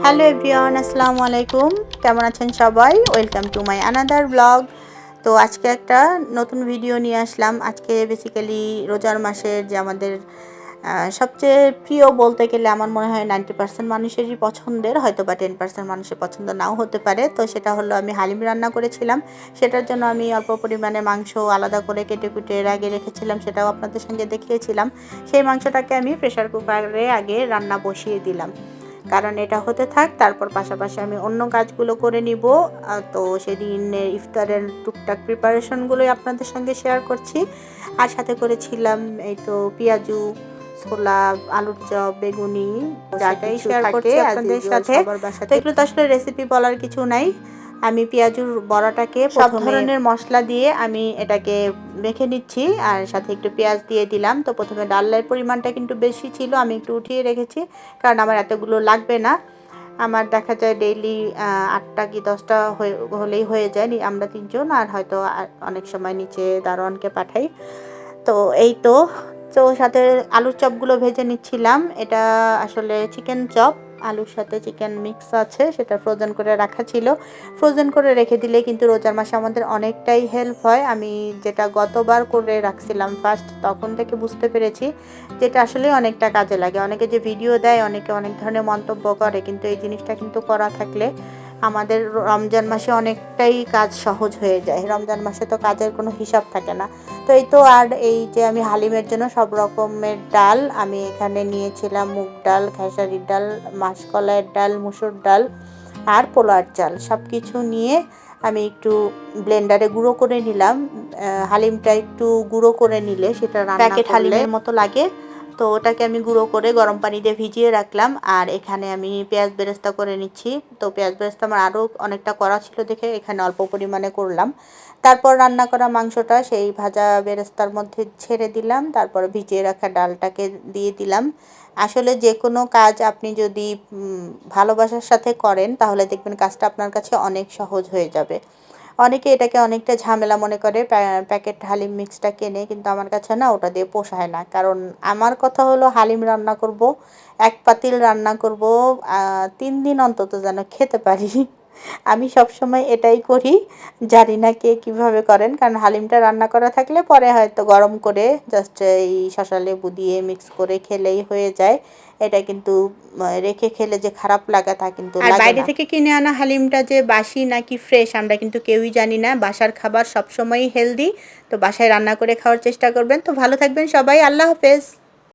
Hello everyone, আসসালামু আলাইকুম। কেমন আছেন সবাই? Welcome to my another blog. তো আজকে একটা নতুন ভিডিও নিয়ে আসলাম। আজকে বেসিক্যালি রোজার মাসের যে আমাদের সবচেয়ে প্রিয় বলতে গেলে আমার মনে হয় 90% মানুষেরই পছন্দের, হয়তো বা 10% মানুষের পছন্দ নাও হতে পারে। তো সেটা হলো আমি হালিম রান্না করেছিলাম। সেটার জন্য আমি অল্প পরিমাণে মাংস আলাদা করে কেটে কুটে আগে রেখেছিলাম, সেটাও আপনাদের সঙ্গে দেখিয়েছিলাম। সেই মাংসটাকে আমি প্রেশার কুকারে আগে রান্না বসিয়ে দিলাম, কারণ এটা হতে থাক, তারপর পাশাপাশি আমি অন্য কাজগুলো করে নিব। তো সেদিন ইফতারের টুকটাক প্রিপারেশনগুলোই আপনাদের সঙ্গে শেয়ার করছি। আর সাথে করেছিলাম এই তো পেঁয়াজু, ছোলা, আলুর চপ, বেগুনি, যাটাই শেয়ার করছি আপনাদের সাথে। তো এগুলো তো আসলে রেসিপি বলার কিছু নাই। আমি পেঁয়াজুর বড়াটাকে সব ধরনের মশলা দিয়ে আমি এটাকে মেখে নিচ্ছি, আর সাথে একটু পেঁয়াজ দিয়ে দিলাম। তো প্রথমে ডালের পরিমাণটা কিন্তু বেশি ছিল, আমি একটু উঠিয়ে রেখেছি, কারণ আমার এতগুলো লাগবে না। আমার দেখা যায় ডেইলি 8টা কি 10টা হলেই হয়ে যায়, আমরা 3জন, আর হয়তো অনেক সময় নিচে দারোয়ানকে পাঠাই। তো এই তো তো সাথে আলুর চপগুলো ভেজে নিচ্ছিলাম। এটা আসলে চিকেন চপ, আলুর সাথে চিকেন মিক্স আছে, সেটা ফ্রোজেন করে রাখা ছিল। ফ্রোজেন করে রেখে দিলে কিন্তু রোজার মাসে আমাদের অনেকটাই হেল্প হয়। আমি যেটা গতবার করে রাখছিলাম ফার্স্ট, তখন থেকে বুঝতে পেরেছি যেটা আসলে অনেকটা কাজে লাগে। অনেকে যে ভিডিও দেয়, অনেকে অনেক ধরনের মন্তব্য করে, কিন্তু এই জিনিসটা কিন্তু করা থাকলে আমাদের রমজান মাসে অনেকটাই কাজ সহজ হয়ে যায়। রমজান মাসে তো কাজের কোনো হিসাব থাকে না। তো এই তো, আর এই যে আমি হালিমের জন্য সব রকমের ডাল আমি এখানে নিয়েছিলাম, মুগ ডাল, খেসারির ডাল, মাসকলাইয়ের ডাল, মুসুর ডাল আর পোলার চাল, সব কিছু নিয়ে আমি একটু ব্লেন্ডারে গুঁড়ো করে নিলাম। হালিমটা একটু গুঁড়ো করে নিলে সেটা রান্না করলে হালিমের মতো লাগে। তো ওটাকে আমি গুঁড়ো করে গরম পানি দিয়ে ভিজিয়ে রাখলাম। আর এখানে আমি পেঁয়াজ বেরেস্তা করে নিচ্ছি। তো পেঁয়াজ বেরেস্তা আমার আরও অনেকটা করা ছিল দেখে এখানে অল্প পরিমাণে করলাম। তারপর রান্না করা মাংসটা সেই ভাজা বেরেস্তার মধ্যে ছেড়ে দিলাম, তারপর ভিজিয়ে রাখা ডালটাকে দিয়ে দিলাম। আসলে যে কোনো কাজ আপনি যদি ভালোবাসার সাথে করেন, তাহলে দেখবেন কাজটা আপনার কাছে অনেক সহজ হয়ে যাবে। অনেকে এটাকে অনেকটা ঝামেলা মনে করে, প্যাকেট হালিম মিক্সটা কেনে, কিন্তু আমার কাছে না ওটা দিয়ে পোষায় না। কারণ আমার কথা হলো, হালিম রান্না করব, এক পাতিল রান্না করব, 3 দিন অন্তত যেন খেতে পারি। আমি সবসময় এটাই করি। জানি না কে কীভাবে করেন, কারণ হালিমটা রান্না করা থাকলে পরে হয়তো গরম করে জাস্ট এই শসা লেবু দিয়ে মিক্স করে খেলেই হয়ে যায়। এটা কিন্তু রেখে খেলে যে খারাপ লাগা তা কিন্তু লাগে না। আর বাইরে থেকে কিনে আনা হালিমটা যে বাসি নাকি ফ্রেশ আমরা কিন্তু কেউই জানি না। বাসার খাবার সবসময়ই হেলদি। তো বাসায় রান্না করে খাওয়ার চেষ্টা করবেন। তো ভালো থাকবেন সবাই, আল্লাহ হাফেজ।